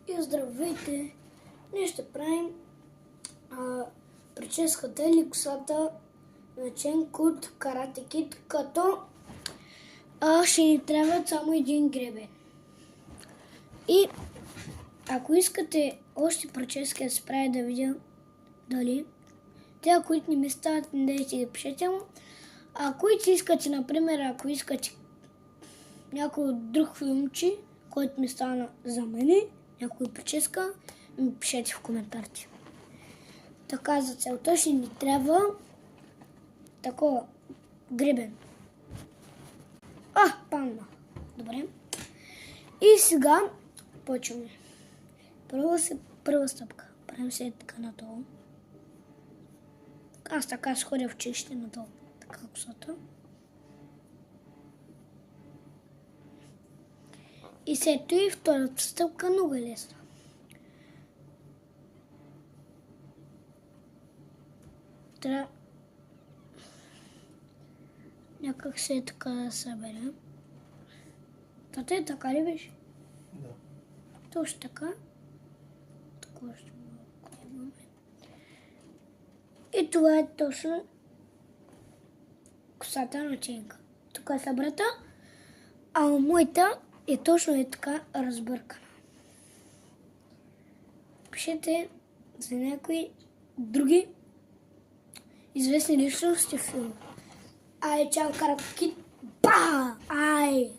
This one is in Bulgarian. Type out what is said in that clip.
И здравейте! Ние ще правим прическата или косата на Чен Кут Карате Кид, като ще ни трябва само един гребен. И ако искате още прически да се прави, да видя дали те, които не ми стават, не дайте да пишете му. А които искате, например, ако искате някой друг филмчи, който ми стана за мене, някой прическа, ми пишете в коментарите. Така, за целта ще ни трябва такова гребен. Панда. Добре. И сега почваме. Първа стъпка. Правим се така надолу. Аз така ще ходя в чешите надолу. Така косата. И след това и втората стъпка много е лесна. Трябва някак се така да съберем. Тата е така ли беше? Да. Точно така. Такова ще го. И това е точно косата на Ченка. Тук е събрата, а моята е точно е така разбъркана. Пишете за някои други известни личности в филма. Ай, чао, Карате Кид! Ба! Ай!